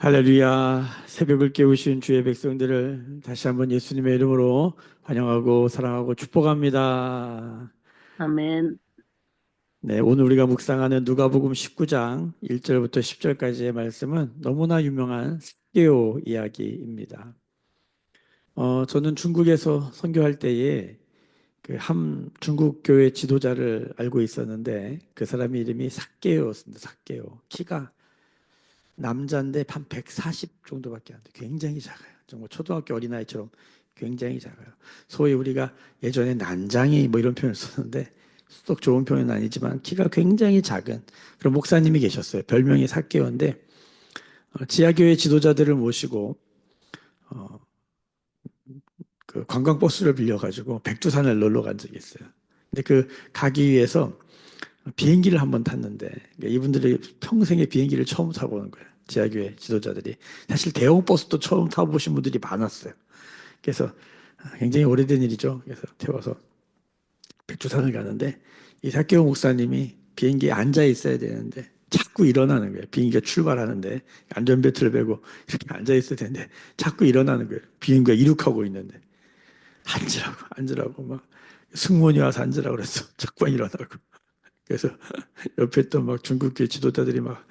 할렐루야. 새벽을 깨우신 주의 백성들을 다시 한번 예수님의 이름으로 환영하고 사랑하고 축복합니다. 아멘. 네, 오늘 우리가 묵상하는 누가복음 19장 1절부터 10절까지의 말씀은 너무나 유명한 삭개오 이야기입니다. 저는 중국에서 선교할 때에 그 한 중국 교회 지도자를 알고 있었는데 그 사람의 이름이 삭개오였습니다. 삭개오. 키가 남자인데 한 140 정도밖에 안 돼. 굉장히 작아요. 정말 초등학교 어린아이처럼 굉장히 작아요. 소위 우리가 예전에 난장이 뭐 이런 표현을 썼는데 썩 좋은 표현은 아니지만 키가 굉장히 작은 그런 목사님이 계셨어요. 별명이 삭개오인데 지하교회 지도자들을 모시고 어, 그 관광버스를 빌려가지고 백두산을 놀러 간 적이 있어요. 근데 그 가기 위해서 비행기를 한번 탔는데 그러니까 이분들이 평생에 비행기를 처음 타보는 거예요. 지하교회 지도자들이. 사실 대형 버스도 처음 타보신 분들이 많았어요. 그래서 굉장히 오래된 일이죠. 그래서 태워서 백두산을 가는데 이 사케오 목사님이 비행기에 앉아 있어야 되는데 자꾸 일어나는 거예요. 비행기가 출발하는데 안전벨트를 매고 이렇게 앉아 있어야 되는데 자꾸 일어나는 거예요. 비행기가 이륙하고 있는데 앉으라고 막 승무원이 와서 앉으라고 그랬어. 자꾸 일어나고. 그래서 옆에 또 막 중국계 지도자들이 막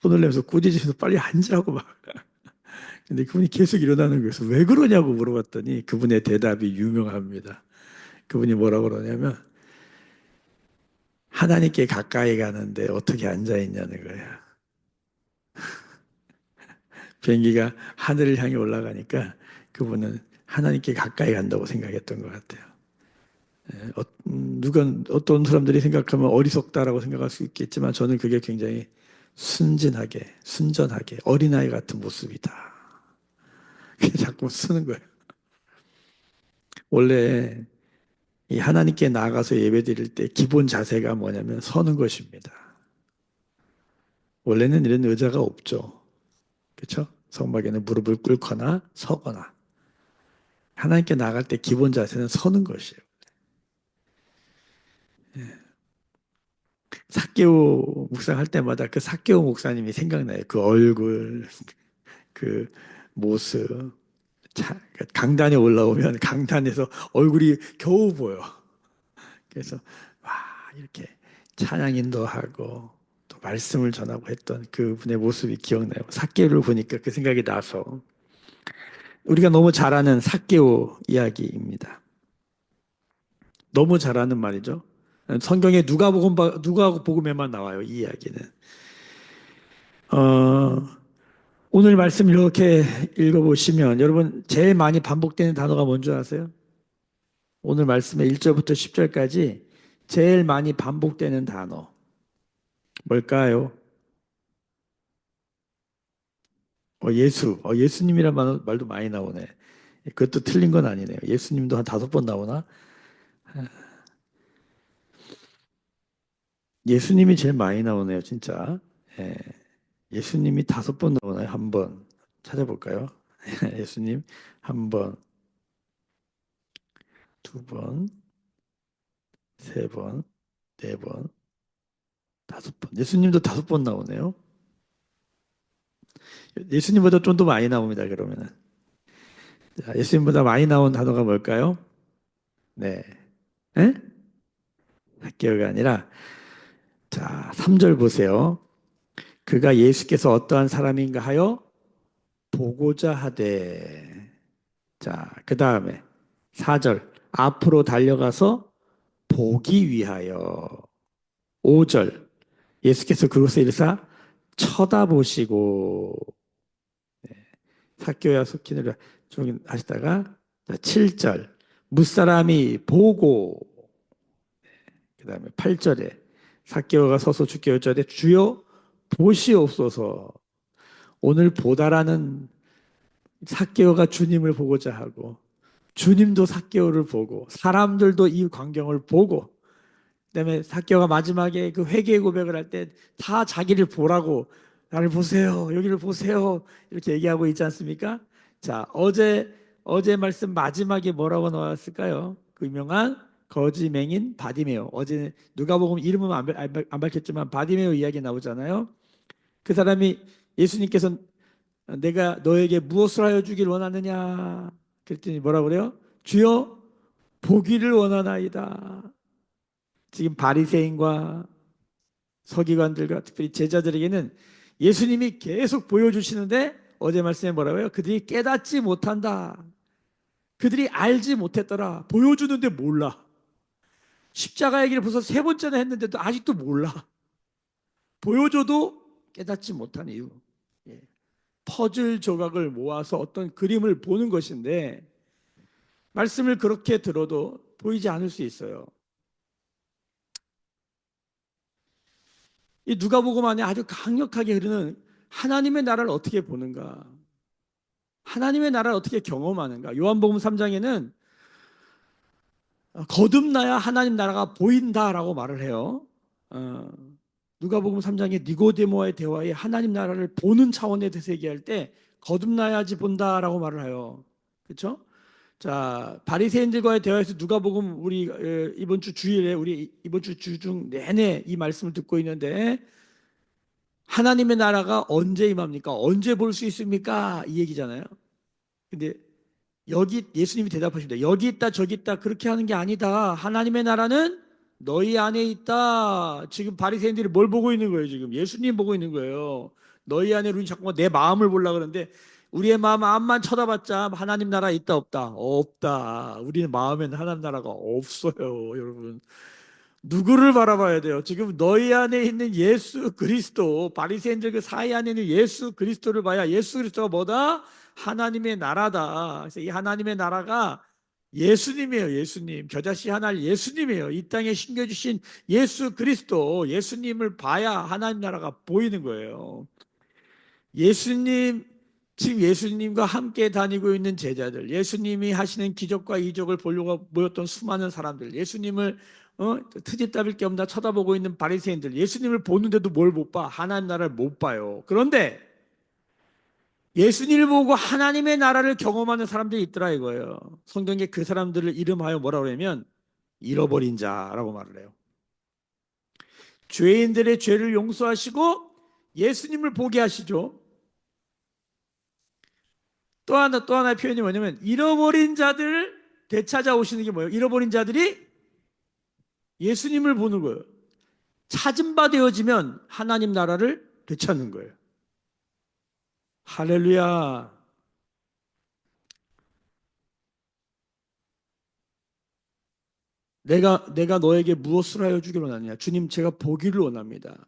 혼을 내면서 꾸짖으면서 빨리 앉으라고 막. 근데 그분이 계속 일어나는 거예요. 그래서 왜 그러냐고 물어봤더니 그분의 대답이 유명합니다. 그분이 뭐라고 그러냐면 하나님께 가까이 가는데 어떻게 앉아 있냐는 거예요. 비행기가 하늘을 향해 올라가니까 그분은 하나님께 가까이 간다고 생각했던 것 같아요. 누가 어떤 사람들이 생각하면 어리석다라고 생각할 수 있겠지만 저는 그게 굉장히 순진하게, 순전하게 어린아이 같은 모습이다. 그게 자꾸 쓰는 거예요. 원래 이 하나님께 나아가서 예배드릴 때 기본 자세가 뭐냐면 서는 것입니다. 원래는 이런 의자가 없죠. 그렇죠? 성막에는 무릎을 꿇거나 서거나. 하나님께 나아갈 때 기본 자세는 서는 것이에요. 삭개오 묵상할 때마다 그 삭개오 목사님이 생각나요. 그 얼굴, 그 모습. 강단에 올라오면 강단에서 얼굴이 겨우 보여. 그래서 와 이렇게 찬양 인도하고 또 말씀을 전하고 했던 그분의 모습이 기억나요. 삭개오를 보니까 그 생각이 나서 우리가 너무 잘 아는 삭개오 이야기입니다. 너무 잘 아는 말이죠. 성경에 누가복음에만 나와요. 이 이야기는. 어, 오늘 말씀 이렇게 읽어보시면 여러분 제일 많이 반복되는 단어가 뭔지 아세요? 오늘 말씀의 1절부터 10절까지 제일 많이 반복되는 단어 뭘까요? 예수님이란 말도 많이 나오네. 그것도 틀린 건 아니네요. 예수님도 한 5번 나오나? 예수님이 제일 많이 나오네요, 진짜. 예, 예수님이 5번 나오나요? 한 번. 찾아볼까요? 예수님 한 번, 2번, 3번, 4번, 5번. 예수님도 5번 나오네요. 예수님보다 좀 더 많이 나옵니다, 그러면은. 자, 예수님보다 많이 나온 단어가 뭘까요? 네. 에? 학교가 아니라, 자, 3절 보세요. 그가 예수께서 어떠한 사람인가 하여 보고자 하되. 자, 그 다음에 4절. 앞으로 달려가서 보기 위하여. 5절. 예수께서 그곳에 이르사 쳐다보시고 삭개오야 속히는 좀 하시다가 7절. 무사람이 보고 그다음에 8절에 삭개오가 서서 주께 여짜되 주여 보시옵소서. 오늘 보다라는 삭개오가 주님을 보고자 하고 주님도 삭개오를 보고 사람들도 이 광경을 보고 그다음에 삭개오가 마지막에 그 회개 고백을 할 때 다 자기를 보라고 나를 보세요. 여기를 보세요. 이렇게 얘기하고 있지 않습니까? 자, 어제 말씀 마지막에 뭐라고 나왔을까요? 그 유명한 거지 맹인 바디메오. 어제 누가복음 이름은 안 밝혔지만 바디메오 이야기 나오잖아요. 그 사람이 예수님께서 내가 너에게 무엇을 하여 주길 원하느냐? 그랬더니 뭐라 그래요? 주여 보기를 원하나이다. 지금 바리새인과 서기관들과 특별히 제자들에게는 예수님이 계속 보여주시는데 어제 말씀에 뭐라고요? 그들이 깨닫지 못한다. 그들이 알지 못했더라. 보여주는데 몰라. 십자가 얘기를 벌써 세 번째나 했는데도 아직도 몰라. 보여줘도 깨닫지 못한 이유. 예. 퍼즐 조각을 모아서 어떤 그림을 보는 것인데 말씀을 그렇게 들어도 보이지 않을 수 있어요. 이 누가복음 안에 아주 강력하게 흐르는 하나님의 나라를 어떻게 보는가? 하나님의 나라를 어떻게 경험하는가? 요한복음 3장에는 거듭나야 하나님 나라가 보인다라고 말을 해요. 어, 누가복음 3장에 니고데모와의 대화에 하나님 나라를 보는 차원에 대해서 얘기할 때 거듭나야지 본다라고 말을 해요. 그렇죠? 자, 바리새인들과의 대화에서 누가복음 우리 이번 주 주일에 우리 이번 주 주중 내내 이 말씀을 듣고 있는데 하나님의 나라가 언제 임합니까? 언제 볼 수 있습니까? 이 얘기잖아요. 근데 여기 예수님이 대답하십니다. 여기 있다 저기 있다 그렇게 하는 게 아니다. 하나님의 나라는 너희 안에 있다. 지금 바리새인들이 뭘 보고 있는 거예요? 지금 예수님 보고 있는 거예요. 너희 안에 우리 자꾸만 내 마음을 보려고 그러는데 우리의 마음 앞만 쳐다봤자 하나님 나라 있다 없다? 없다. 우리의 마음에는 하나님 나라가 없어요, 여러분. 누구를 바라봐야 돼요? 지금 너희 안에 있는 예수 그리스도, 바리새인들 그 사이 안에 있는 예수 그리스도를 봐야 예수 그리스도가 뭐다? 하나님의 나라다. 그래서 이 하나님의 나라가 예수님이에요. 예수님. 겨자씨 하나님 예수님이에요. 이 땅에 심겨주신 예수 그리스도, 예수님을 봐야 하나님 나라가 보이는 거예요. 예수님, 지금 예수님과 함께 다니고 있는 제자들, 예수님이 하시는 기적과 이적을 보려고 모였던 수많은 사람들, 예수님을 트집 잡을 게 없나 쳐다보고 있는 바리새인들, 예수님을 보는데도 뭘 못 봐? 하나님 나라를 못 봐요. 그런데 예수님을 보고 하나님의 나라를 경험하는 사람들이 있더라 이거예요. 성경에 그 사람들을 이름하여 뭐라고 하냐면 잃어버린 자라고 말을 해요. 죄인들의 죄를 용서하시고 예수님을 보게 하시죠. 또 하나의 표현이 뭐냐면 잃어버린 자들을 되찾아오시는 게 뭐예요? 잃어버린 자들이 예수님을 보는 거예요. 찾은 바 되어지면 하나님 나라를 되찾는 거예요. 할렐루야. 내가 너에게 무엇을 하여 주기를 원하느냐? 주님, 제가 보기를 원합니다.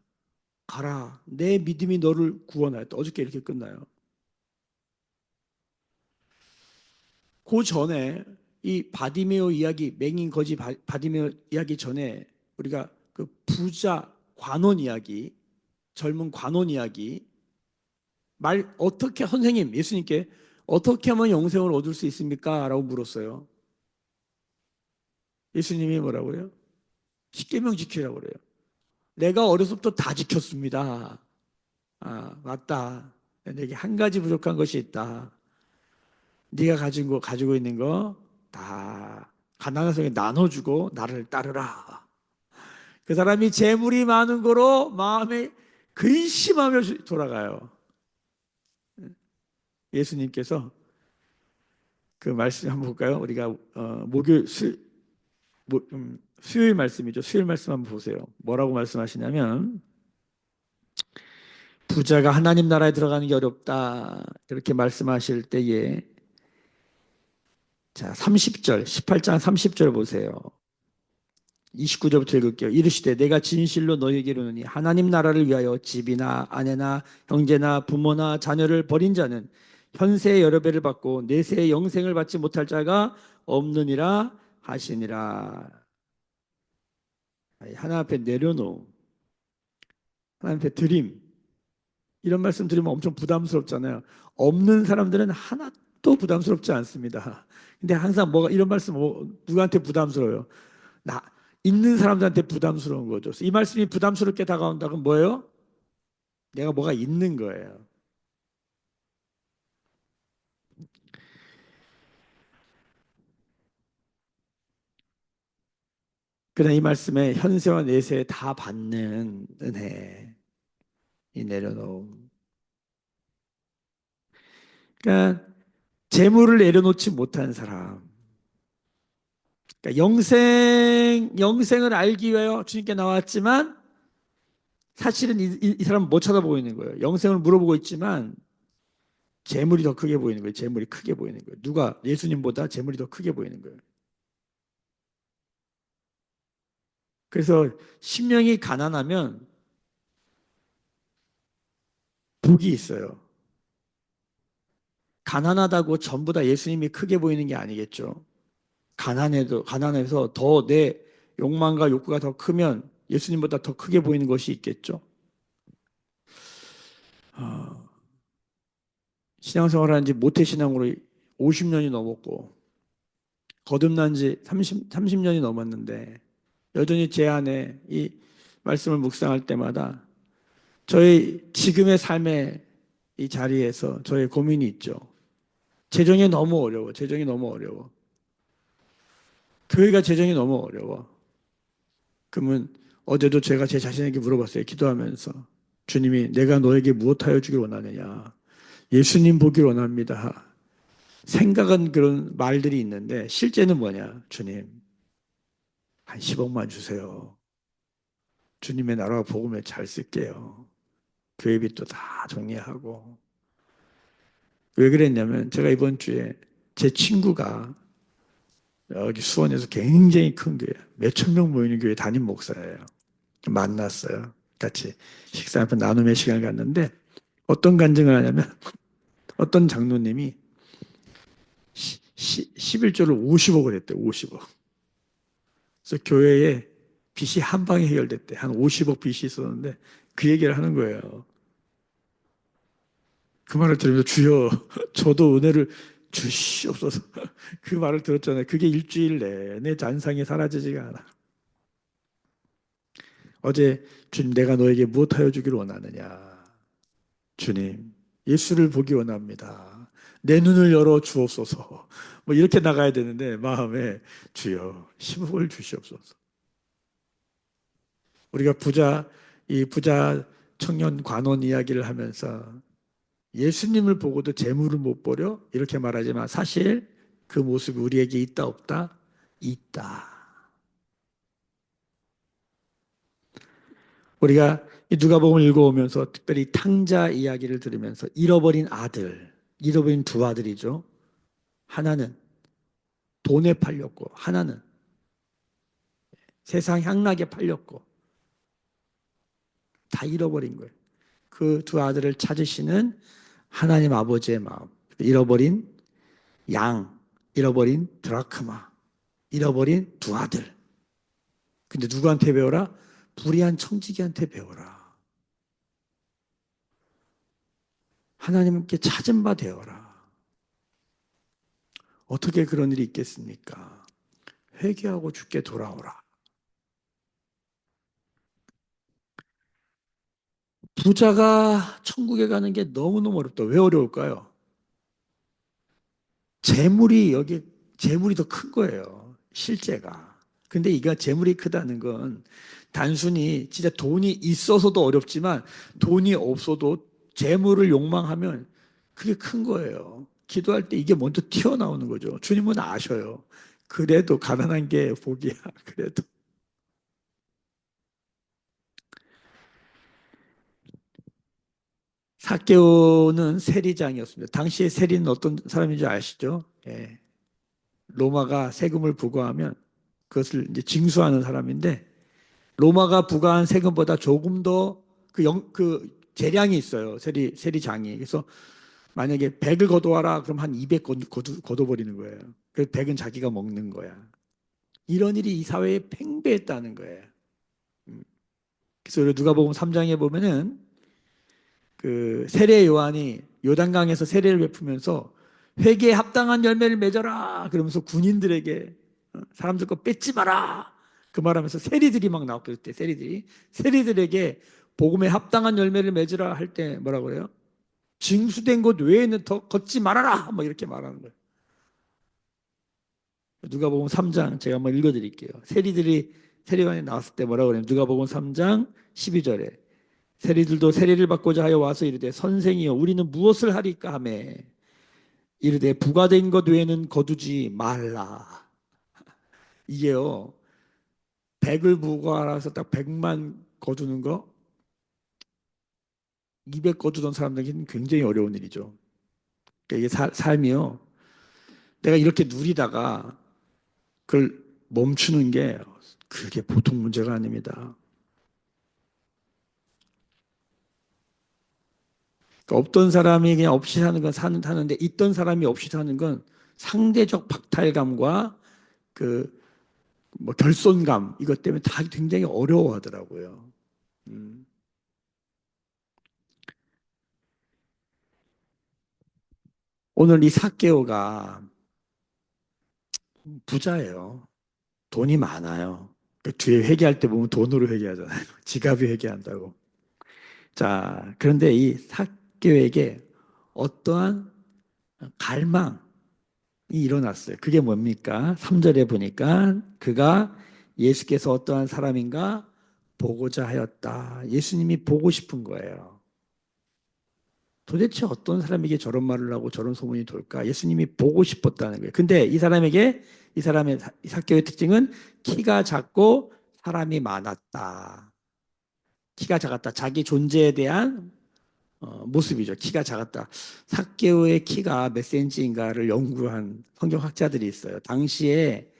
가라. 내 믿음이 너를 구원하였다. 어저께 이렇게 끝나요. 그 전에 이 바디메오 이야기, 맹인 거지 바디메오 이야기 전에 우리가 그 부자 관원 이야기, 젊은 관원 이야기 말 어떻게 선생님 예수님께 어떻게 하면 영생을 얻을 수 있습니까? 라고 물었어요. 예수님이 뭐라고요? 십계명 지키라고 그래요. 내가 어려서부터 다 지켰습니다. 아, 맞다. 내게 한 가지 부족한 것이 있다. 네가 가지고 있는 거 다 가난한 사람에게 나눠주고 나를 따르라. 그 사람이 재물이 많은 거로 마음에 근심하며 돌아가요. 예수님께서 그 말씀 한번 볼까요? 우리가 목요일 수요일 말씀이죠. 수요일 말씀 한번 보세요. 뭐라고 말씀하시냐면 부자가 하나님 나라에 들어가는 게 어렵다. 이렇게 말씀하실 때에 자, 30절, 18장 30절 보세요. 29절부터 읽을게요. 이르시되 내가 진실로 너희에게 이르노니 하나님 나라를 위하여 집이나 아내나 형제나 부모나 자녀를 버린 자는 현세의 여러 배를 받고 내세의 영생을 받지 못할 자가 없느니라 하시니라. 하나 앞에 내려놓음, 하나 앞에 드림, 이런 말씀 드리면 엄청 부담스럽잖아요. 없는 사람들은 하나도 부담스럽지 않습니다. 근데 항상 뭐가 이런 말씀 누구한테 부담스러워요? 나 있는 사람들한테 부담스러운 거죠. 이 말씀이 부담스럽게 다가온다 그럼 뭐예요? 내가 뭐가 있는 거예요. 그러나 이 말씀에 현세와 내세 다 받는 은혜, 이 내려놓음. 그러니까 재물을 내려놓지 못한 사람. 그러니까 영생을 알기 위하여 주님께 나왔지만 사실은 이 사람은 못 쳐다보고 있는 거예요. 영생을 물어보고 있지만 재물이 더 크게 보이는 거예요. 재물이 크게 보이는 거예요. 누가 예수님보다 재물이 더 크게 보이는 거예요. 그래서 심령이 가난하면 복이 있어요. 가난하다고 전부 다 예수님이 크게 보이는 게 아니겠죠. 가난해서 더 내 욕망과 욕구가 더 크면 예수님보다 더 크게 보이는 것이 있겠죠. 아, 신앙생활 한지 모태신앙으로 50년이 넘었고 거듭난 지 30년이 넘었는데 여전히 제 안에 이 말씀을 묵상할 때마다 저의 지금의 삶의 이 자리에서 저의 고민이 있죠. 재정이 너무 어려워. 재정이 너무 어려워. 교회가 재정이 너무 어려워. 그러면 어제도 제가 제 자신에게 물어봤어요. 기도하면서. 주님이 내가 너에게 무엇하여 주길 원하느냐. 예수님 보길 원합니다. 생각은 그런 말들이 있는데 실제는 뭐냐. 주님 한 10억만 주세요. 주님의 나라와 복음에 잘 쓸게요. 교회비도 다 정리하고. 왜 그랬냐면 제가 이번 주에 제 친구가 여기 수원에서 굉장히 큰 교회, 몇천 명 모이는 교회 담임 목사예요. 만났어요. 같이 식사 한번 나눔의 시간을 갖는데 어떤 간증을 하냐면 어떤 장로님이 11조를 50억을 했대, 50억. 그래서 교회에 빚이 한 방에 해결됐대. 한 50억 빚이 있었는데 그 얘기를 하는 거예요. 그 말을 들으면서 주여, 저도 은혜를 주시옵소서. 그 말을 들었잖아요. 그게 일주일 내내 잔상이 사라지지가 않아. 어제 주님 내가 너에게 무엇하여 주기를 원하느냐. 주님, 예수를 보기 원합니다. 내 눈을 열어 주옵소서. 뭐 이렇게 나가야 되는데 마음에 주여 10억을 주시옵소서. 우리가 이 부자 청년 관원 이야기를 하면서 예수님을 보고도 재물을 못 버려? 이렇게 말하지만 사실 그 모습이 우리에게 있다 없다? 있다. 우리가 이 누가복음을 읽어오면서 특별히 탕자 이야기를 들으면서 잃어버린 두 아들이죠. 하나는 돈에 팔렸고 하나는 세상 향락에 팔렸고 다 잃어버린 거예요. 그 두 아들을 찾으시는 하나님 아버지의 마음. 잃어버린 양, 잃어버린 드라크마, 잃어버린 두 아들. 근데 누구한테 배워라? 불의한 청지기한테 배워라. 하나님께 찾은 바 되어라. 어떻게 그런 일이 있겠습니까? 회개하고 주께 돌아오라. 부자가 천국에 가는 게 너무너무 어렵다. 왜 어려울까요? 재물이 더 큰 거예요. 실제가. 근데 이가 재물이 크다는 건 단순히 진짜 돈이 있어서도 어렵지만 돈이 없어도 재물을 욕망하면 그게 큰 거예요. 기도할 때 이게 먼저 튀어나오는 거죠. 주님은 아셔요. 그래도 가난한 게 복이야. 그래도. 삭개오는 세리장이었습니다. 당시에 세리는 어떤 사람인지 아시죠? 예. 로마가 세금을 부과하면 그것을 이제 징수하는 사람인데 로마가 부과한 세금보다 조금 더 그 재량이 있어요. 세리장이. 그래서 만약에 100을 거둬와라 그럼 한 200 거둬버리는 거예요. 그 100은 자기가 먹는 거야. 이런 일이 이 사회에 팽배했다는 거예요. 음. 그래서 우리 누가복음 3장에 보면은 그 세례 요한이 요단강에서 세례를 베푸면서 회개에 합당한 열매를 맺어라 그러면서 군인들에게 사람들 거 뺏지 마라 그 말하면서 세리들이 막 나왔을 때 세리들에게 복음에 합당한 열매를 맺으라 할 때 뭐라고 그래요? 징수된 곳 외에는 더 걷지 말아라 뭐 이렇게 말하는 거예요. 누가복음 3장 제가 한번 읽어드릴게요. 세리관에 나왔을 때 뭐라고 그래요? 누가복음 3장 12절에 세리들도 세리를 받고자 하여 와서 이르되 선생이여 우리는 무엇을 하리까 하매 이르되 부과된 것 외에는 거두지 말라. 이게요, 100을 부과해서 딱 100만 거두는 거, 200 거두던 사람들에게는 굉장히 어려운 일이죠. 그러니까 이게 삶이요, 내가 이렇게 누리다가 그걸 멈추는 게 그게 보통 문제가 아닙니다. 그러니까 없던 사람이 그냥 없이 사는 건 사는데 있던 사람이 없이 사는 건 상대적 박탈감과 그 뭐 결손감 이것 때문에 다 굉장히 어려워하더라고요. 음. 오늘 이 삭개오가 부자예요. 돈이 많아요. 그 뒤에 회개할 때 보면 돈으로 회개하잖아요. 지갑이 회개한다고. 자, 그런데 이 삭개오에게 어떠한 갈망이 일어났어요. 그게 뭡니까? 3절에 보니까 그가 예수께서 어떠한 사람인가 보고자 하였다. 예수님이 보고 싶은 거예요. 도대체 어떤 사람에게 저런 말을 하고 저런 소문이 돌까? 예수님이 보고 싶었다는 거예요. 근데 이 사람에게 이 사람의 삭개오의 특징은 키가 작고 사람이 많았다. 키가 작았다. 자기 존재에 대한 모습이죠. 키가 작았다. 삭개오의 키가 몇 센치인가를 연구한 성경학자들이 있어요. 당시에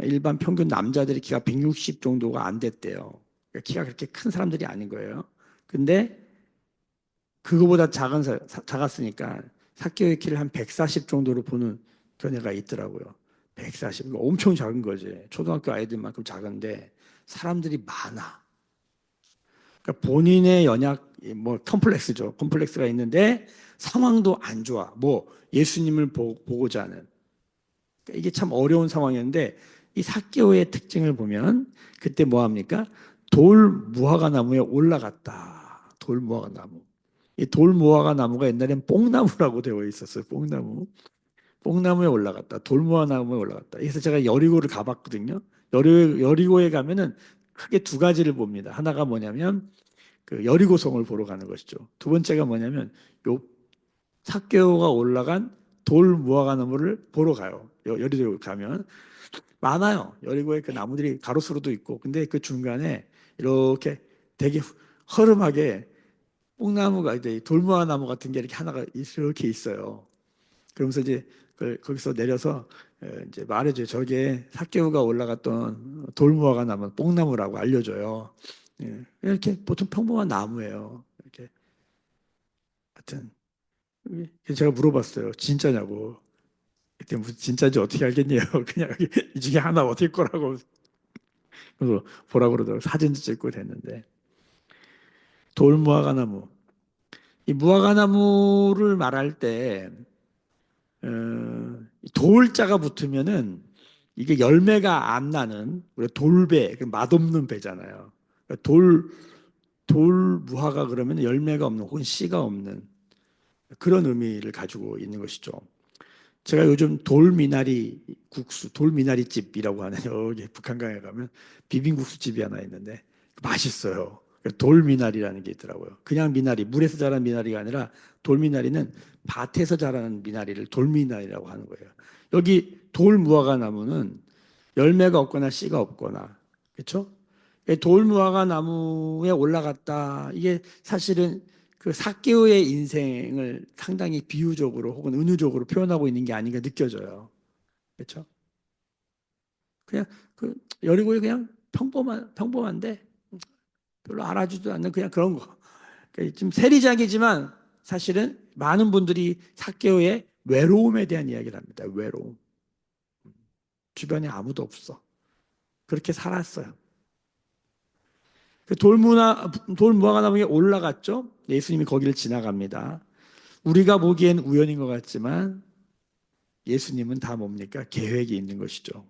일반 평균 남자들의 키가 160 정도가 안 됐대요. 그러니까 키가 그렇게 큰 사람들이 아닌 거예요. 근데 그거보다 작았으니까 삭개오의 키를 한 140 정도로 보는 견해가 있더라고요. 140. 그러니까 엄청 작은 거지. 초등학교 아이들만큼 작은데 사람들이 많아. 그러니까 본인의 연약, 뭐 컴플렉스죠. 컴플렉스가 있는데 상황도 안 좋아. 뭐 예수님을 보고자 하는. 그러니까 이게 참 어려운 상황이었는데 이 삭개오의 특징을 보면 그때 뭐 합니까? 돌 무화과 나무에 올라갔다. 돌 무화과 나무. 이 돌 무화과 나무가 옛날엔 뽕나무라고 되어 있었어요. 뽕나무. 뽕나무에 올라갔다. 돌 무화과 나무에 올라갔다. 그래서 제가 여리고를 가봤거든요. 여리고에 가면은 크게 두 가지를 봅니다. 하나가 뭐냐면 그 여리고성을 보러 가는 것이죠. 두 번째가 뭐냐면 요 삭개오가 올라간 돌 무화과 나무를 보러 가요. 여리고 가면 많아요. 여리고에 그 나무들이 가로수로도 있고, 근데 그 중간에 이렇게 되게 허름하게 뽕나무가 이제 돌무화 나무 같은 게 이렇게 하나가 이렇게 있어요. 그러면서 이제 거기서 내려서 이제 말해줘요. 저게 삭개오가 올라갔던 돌무화가 나무 뽕나무라고 알려줘요. 예. 이렇게 보통 평범한 나무예요. 이렇게 하여튼 그래서 제가 물어봤어요. 진짜냐고. 그때 무슨 진짜인지 어떻게 알겠냐요. 그냥 이 중에 하나 어떻게 거라고 그래서 보라고 그러더라고. 사진도 찍고 됐는데 돌무화과 나무. 이 무화과 나무를 말할 때 돌자가 붙으면은 이게 열매가 안 나는 우리 돌배, 그 맛없는 배잖아요. 그러니까 돌 무화과 그러면 열매가 없는 혹은 씨가 없는 그런 의미를 가지고 있는 것이죠. 제가 요즘 돌미나리 국수, 돌미나리 집이라고 하는 여기 북한강에 가면 비빔국수 집이 하나 있는데 맛있어요. 돌미나리라는 게 있더라고요. 그냥 미나리, 물에서 자란 미나리가 아니라 돌미나리는 밭에서 자라는 미나리를 돌미나리라고 하는 거예요. 여기 돌무화과 나무는 열매가 없거나 씨가 없거나, 그렇죠? 돌무화과 나무에 올라갔다. 이게 사실은 그 삭개오의 인생을 상당히 비유적으로 혹은 은유적으로 표현하고 있는 게 아닌가 느껴져요. 그렇죠? 그냥 그 여리고에 그냥 평범한데 별로 알아주지도 않는 그냥 그런 거. 그러니까 좀 세리작이지만 사실은 많은 분들이 삭개오의 외로움에 대한 이야기를 합니다. 외로움. 주변에 아무도 없어. 그렇게 살았어요. 그 돌무화과 나무에 올라갔죠. 예수님이 거기를 지나갑니다. 우리가 보기엔 우연인 것 같지만 예수님은 다 뭡니까? 계획이 있는 것이죠.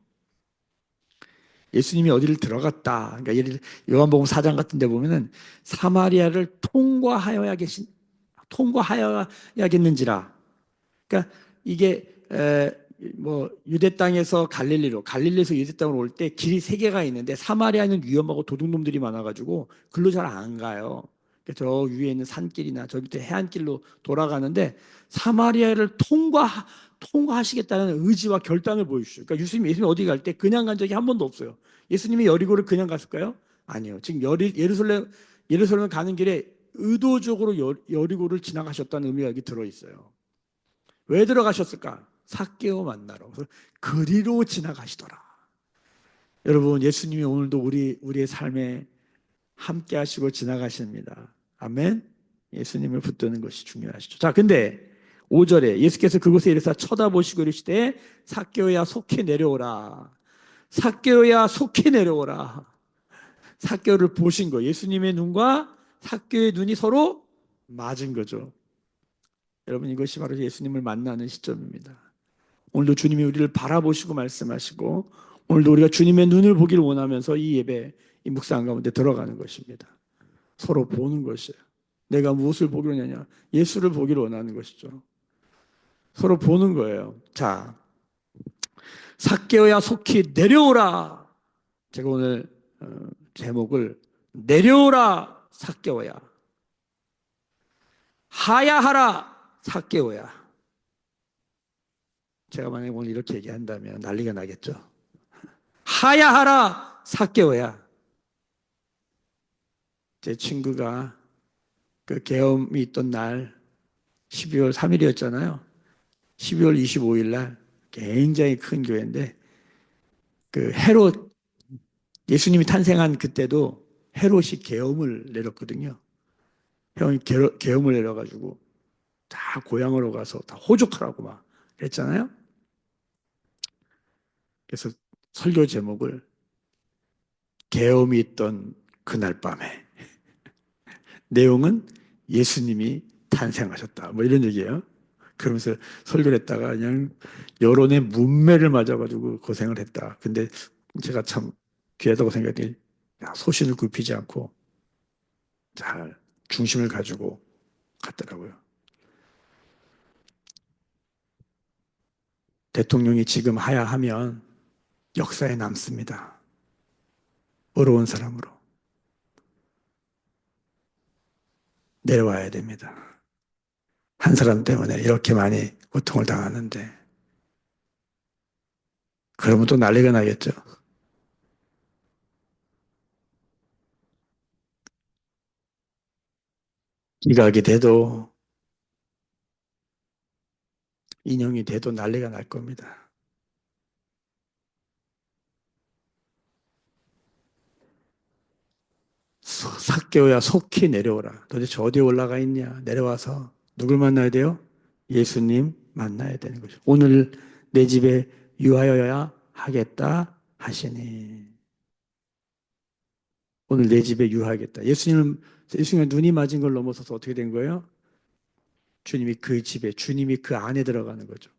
예수님이 어디를 들어갔다. 그러니까 예를 요한복음 4장 같은 데 보면은 사마리아를 통과하여야겠는지라. 그러니까 이게 뭐 유대 땅에서 갈릴리에서 유대 땅으로 올 때 길이 세 개가 있는데 사마리아는 위험하고 도둑놈들이 많아가지고 글로 잘 안 가요. 저 위에 있는 산길이나 저 밑에 해안길로 돌아가는데 사마리아를 통과하시겠다는 의지와 결단을 보여주시죠. 그러니까 예수님이 어디 갈 때 그냥 간 적이 한 번도 없어요. 예수님이 여리고를 그냥 갔을까요? 아니요. 지금 예루살렘 가는 길에 의도적으로 여리고를 지나가셨다는 의미가 여기 들어있어요. 왜 들어가셨을까? 삭개오 만나러. 그리로 지나가시더라. 여러분, 예수님이 오늘도 우리의 삶에 함께 하시고 지나가십니다. 아멘. 예수님을 붙드는 것이 중요하시죠. 자, 근데 5절에 예수께서 그곳에 이르사 쳐다보시고 이르시되 삭개오야 속히 내려오라. 삭개오야 속히 내려오라. 삭개오를 보신 거. 예수님의 눈과 삭개오의 눈이 서로 맞은 거죠. 여러분, 이것이 바로 예수님을 만나는 시점입니다. 오늘도 주님이 우리를 바라보시고 말씀하시고 오늘도 우리가 주님의 눈을 보기를 원하면서 이 예배, 이 묵상 가운데 들어가는 것입니다. 서로 보는 것이에요. 내가 무엇을 보기로 하냐? 예수를 보기를 원하는 것이죠. 서로 보는 거예요. 자, 삭개오야 속히 내려오라. 제가 오늘 제목을 내려오라 삭개오야, 하야하라 삭개오야. 제가 만약에 오늘 이렇게 얘기한다면 난리가 나겠죠. 하야하라 삭개오야. 제 친구가 그 계엄이 있던 날 12월 3일이었잖아요. 12월 25일 날 굉장히 큰 교회인데 그 헤롯, 예수님이 탄생한 그때도 헤롯이 계엄을 내렸거든요. 형이 계엄을 내려가지고 다 고향으로 가서 다 호족하라고 막 그랬잖아요. 그래서 설교 제목을 계엄이 있던 그날 밤에, 내용은 예수님이 탄생하셨다 뭐 이런 얘기예요. 그러면서 설교를 했다가 그냥 여론의 문매를 맞아가지고 고생을 했다. 근데 제가 참 귀하다고 생각했더니 소신을 굽히지 않고 잘 중심을 가지고 갔더라고요. 대통령이 지금 하야하면 역사에 남습니다. 어려운 사람으로 내려와야 됩니다. 한 사람 때문에 이렇게 많이 고통을 당하는데 그러면 또 난리가 나겠죠. 기각이 돼도 인용이 돼도 난리가 날 겁니다. 삭개오야 속히 내려오라. 도대체 어디에 올라가 있냐? 내려와서 누굴 만나야 돼요? 예수님 만나야 되는 거죠. 오늘 내 집에 유하여야 하겠다 하시니. 오늘 내 집에 유하겠다. 예수님의 눈이 맞은 걸 넘어서서 어떻게 된 거예요? 주님이 그 집에, 주님이 그 안에 들어가는 거죠.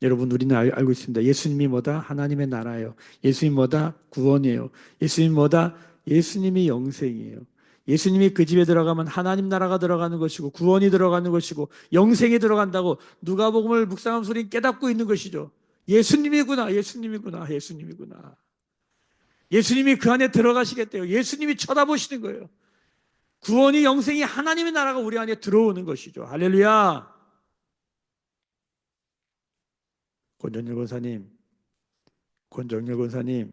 여러분, 우리는 알고 있습니다. 예수님이 뭐다? 하나님의 나라예요. 예수님 뭐다? 구원이에요. 예수님 뭐다? 예수님이 영생이에요. 예수님이 그 집에 들어가면 하나님 나라가 들어가는 것이고 구원이 들어가는 것이고 영생이 들어간다고 누가복음을 묵상하면서 우리는 깨닫고 있는 것이죠. 예수님이구나, 예수님이구나, 예수님이구나. 예수님이 그 안에 들어가시겠대요. 예수님이 쳐다보시는 거예요. 구원이, 영생이, 하나님의 나라가 우리 안에 들어오는 것이죠. 할렐루야. 권정열 권사님, 권정열 권사님,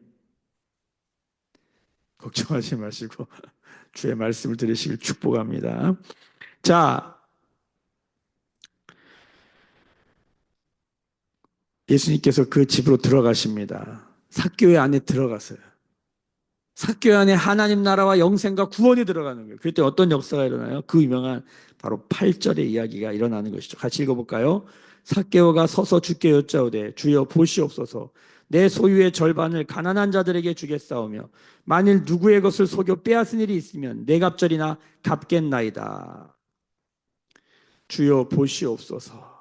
걱정하지 마시고 주의 말씀을 들으시길 축복합니다. 자, 예수님께서 그 집으로 들어가십니다. 삭개오 안에 들어갔어요. 삭개오 안에 하나님 나라와 영생과 구원이 들어가는 거예요. 그때 어떤 역사가 일어나요? 그 유명한 바로 8절의 이야기가 일어나는 것이죠. 같이 읽어볼까요? 삭개오가 서서 주께 여짜오되 주여 보시옵소서, 내 소유의 절반을 가난한 자들에게 주겠사오며 만일 누구의 것을 속여 빼앗은 일이 있으면 네 갑절이나 갚겠나이다. 주여 보시옵소서.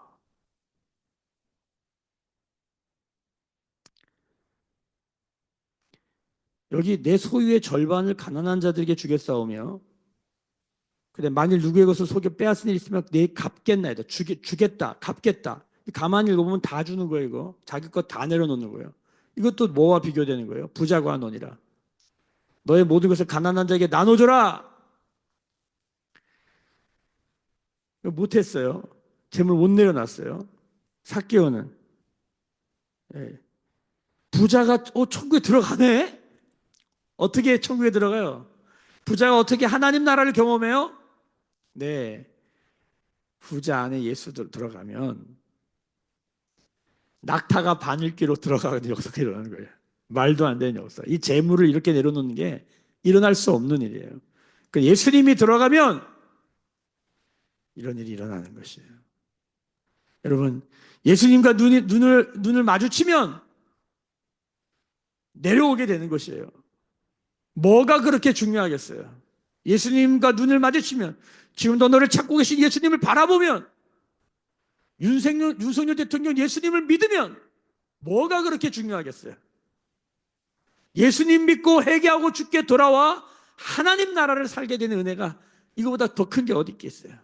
여기 내 소유의 절반을 가난한 자들에게 주겠사오며, 근데 만일 누구의 것을 속여 빼앗은 일이 있으면 내 갚겠나이다. 주겠다. 갚겠다. 가만히 읽어보면 다 주는 거예요. 이거 자기 것 다 내려놓는 거예요. 이것도 뭐와 비교되는 거예요? 부자가 하노니라. 너의 모든 것을 가난한 자에게 나눠줘라. 못했어요. 재물 못 내려놨어요. 삭개오는. 예. 부자가 천국에 들어가네? 어떻게 천국에 들어가요? 부자가 어떻게 하나님 나라를 경험해요? 네. 부자 안에 예수 들어가면 낙타가 바늘귀로 들어가는 역사가 일어나는 거예요. 말도 안 되는 역사. 이 재물을 이렇게 내려놓는 게 일어날 수 없는 일이에요. 그 예수님이 들어가면 이런 일이 일어나는 것이에요. 여러분, 예수님과 눈을 마주치면 내려오게 되는 것이에요. 뭐가 그렇게 중요하겠어요? 예수님과 눈을 마주치면, 지금도 너를 찾고 계신 예수님을 바라보면, 윤석열 대통령 예수님을 믿으면 뭐가 그렇게 중요하겠어요? 예수님 믿고 회개하고 죽게 돌아와 하나님 나라를 살게 되는 은혜가 이거보다 더 큰 게 어디 있겠어요?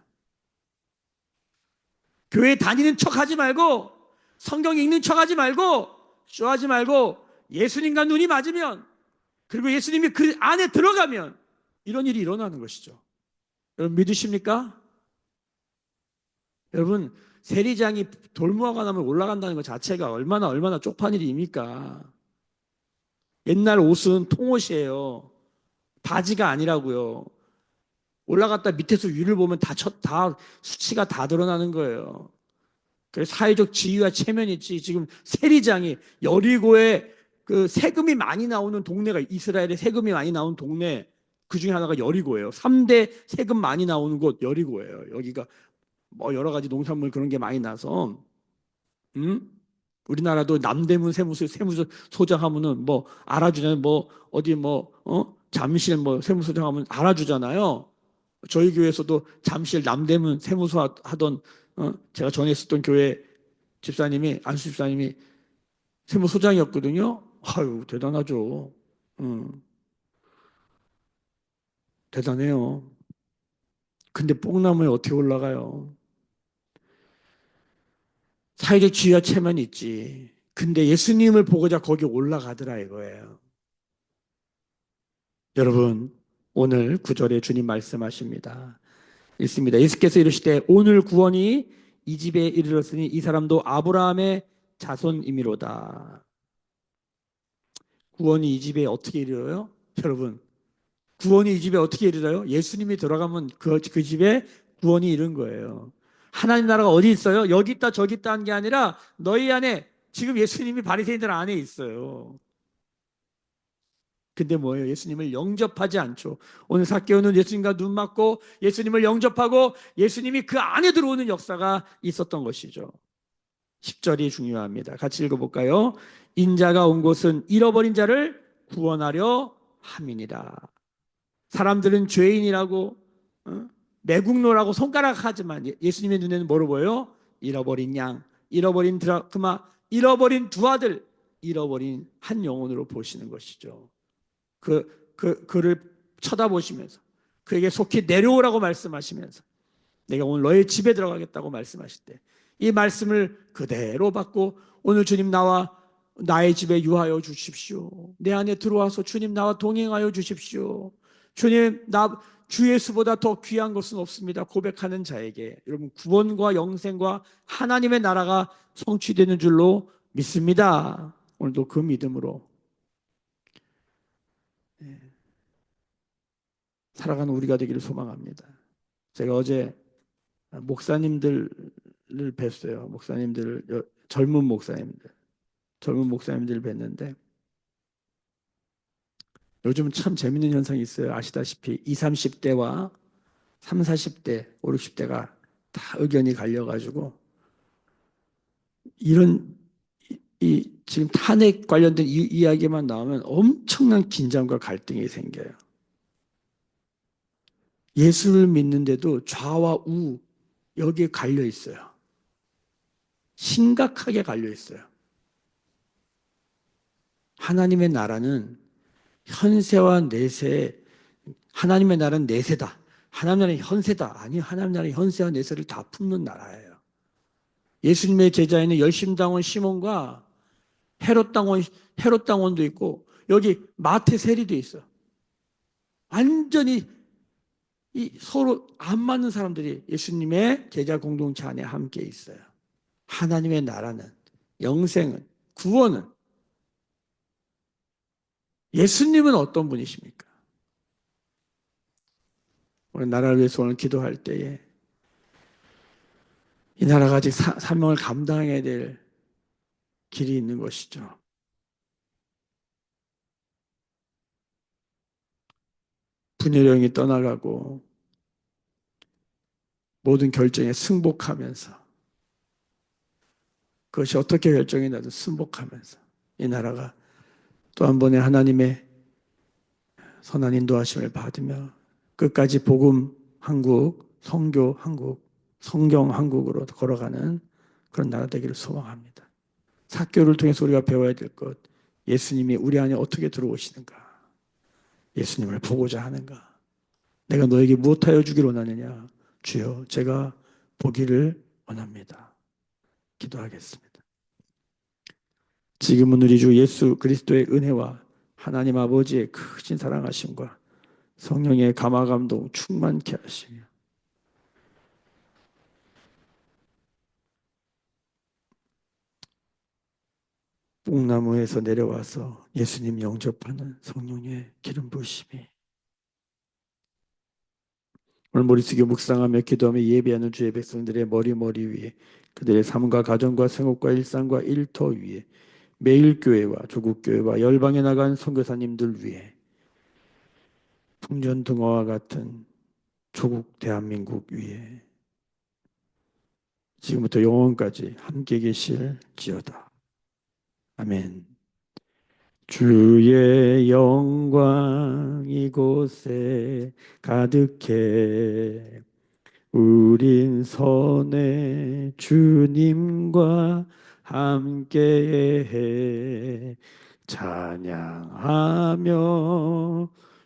교회 다니는 척 하지 말고, 성경 읽는 척 하지 말고, 쇼하지 말고, 예수님과 눈이 맞으면, 그리고 예수님이 그 안에 들어가면 이런 일이 일어나는 것이죠. 여러분 믿으십니까? 여러분, 세리장이 돌무화가 나면 올라간다는 것 자체가 얼마나 쪽팔린 일입니까? 옛날 옷은 통옷이에요. 바지가 아니라고요. 올라갔다 밑에서 위를 보면 다 수치가 다 드러나는 거예요. 그래서 사회적 지위와 체면이 있지. 지금 세리장이 여리고에 그 세금이 많이 나오는 동네가, 이스라엘에 세금이 많이 나오는 동네 그 중에 하나가 여리고예요. 3대 세금 많이 나오는 곳 여리고예요. 여기가 뭐 여러 가지 농산물 그런 게 많이 나서 우리나라도 남대문 세무소장 하면은 뭐 알아주잖아요. 뭐 어디 잠실 뭐 세무소장 하면 알아주잖아요. 저희 교회에서도 잠실 남대문 세무소 하던 제가 전에 있었던 교회 집사님이 안수 집사님이 세무소장이었거든요. 아유 대단하죠. 대단해요. 근데 뽕나무에 어떻게 올라가요? 사회적 지위와 체면이 있지. 근데 예수님을 보고자 거기 올라가더라 이거예요. 여러분, 오늘 9절에 주님 말씀하십니다. 읽습니다. 예수께서 이르시되 오늘 구원이 이 집에 이르렀으니 이 사람도 아브라함의 자손이미로다. 구원이 이 집에 어떻게 이르러요? 여러분, 구원이 이 집에 어떻게 이르러요? 예수님이 들어가면 그 집에 구원이 이른 거예요. 하나님 나라가 어디 있어요? 여기 있다 저기 있다 한 게 아니라 너희 안에, 지금 예수님이 바리새인들 안에 있어요. 근데 뭐예요? 예수님을 영접하지 않죠. 오늘 삭개오는 예수님과 눈 맞고 예수님을 영접하고 예수님이 그 안에 들어오는 역사가 있었던 것이죠. 10절이 중요합니다. 같이 읽어볼까요? 인자가 온 곳은 잃어버린 자를 구원하려 함이니라. 사람들은 죄인이라고 매국노라고 손가락하지만 예수님의 눈에는 뭐로 보여요? 잃어버린 양, 잃어버린 드라크마, 잃어버린 두 아들, 잃어버린 한 영혼으로 보시는 것이죠. 그를 쳐다보시면서 그에게 속히 내려오라고 말씀하시면서 내가 오늘 너의 집에 들어가겠다고 말씀하실 때 이 말씀을 그대로 받고 오늘 주님 나의 집에 유하여 주십시오. 내 안에 들어와서 주님 나와 동행하여 주십시오. 주님 주 예수보다 더 귀한 것은 없습니다. 고백하는 자에게 여러분 구원과 영생과 하나님의 나라가 성취되는 줄로 믿습니다. 오늘도 그 믿음으로 살아가는 우리가 되기를 소망합니다. 제가 어제 목사님들을 뵀어요. 젊은 목사님들 뵀는데 요즘 참 재밌는 현상이 있어요. 아시다시피 20, 30대와 3, 40대, 5, 60대가 다 의견이 갈려가지고 이런 지금 탄핵 관련된 이야기만 나오면 엄청난 긴장과 갈등이 생겨요. 예수를 믿는데도 좌와 우 여기에 갈려 있어요. 심각하게 갈려 있어요. 하나님의 나라는 현세와 내세, 하나님의 나라는 내세다. 하나님 나라는 현세다. 아니, 하나님 나라는 현세와 내세를 다 품는 나라예요. 예수님의 제자에는 열심당원 시몬과 헤롯 당원도 있고 여기 마태 세리도 있어. 완전히 이 서로 안 맞는 사람들이 예수님의 제자 공동체 안에 함께 있어요. 하나님의 나라는, 영생은, 구원은, 예수님은 어떤 분이십니까? 오늘 나라를 위해서 오늘 기도할 때에 이 나라가 아직 사명을 감당해야 될 길이 있는 것이죠. 분열령이 떠나가고 모든 결정에 승복하면서, 그것이 어떻게 결정이 나도 승복하면서 이 나라가 또 한 번의 하나님의 선한 인도하심을 받으며 끝까지 복음 한국, 성교 한국, 성경 한국으로 걸어가는 그런 나라 되기를 소망합니다. 사교를 통해서 우리가 배워야 될 것, 예수님이 우리 안에 어떻게 들어오시는가, 예수님을 보고자 하는가, 내가 너에게 무엇하여 주기를 원하느냐, 주여 제가 보기를 원합니다. 기도하겠습니다. 지금은 우리 주 예수 그리스도의 은혜와 하나님 아버지의 크신 사랑하심과 성령의 감화감동 충만케 하시며 뽕나무에서 내려와서 예수님 영접하는 성령의 기름 부으심이 오늘 머릿속에 묵상하며 기도하며 예배하는 주의 백성들의 머리 위에, 그들의 삶과 가정과 생업과 일상과 일터 위에, 매일 교회와 조국 교회와 열방에 나간 선교사님들 위에, 풍전등화와 같은 조국 대한민국 위에 지금부터 영원까지 함께 계실지어다. 아멘. 주의 영광 이곳에 가득해 우린 선의 주님과 함께해 찬양하며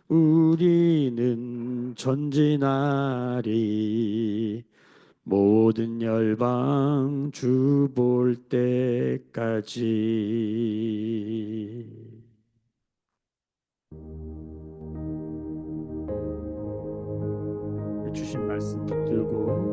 우리는 전진하리 모든 열방 주 볼 때까지. 주신 말씀 붙들고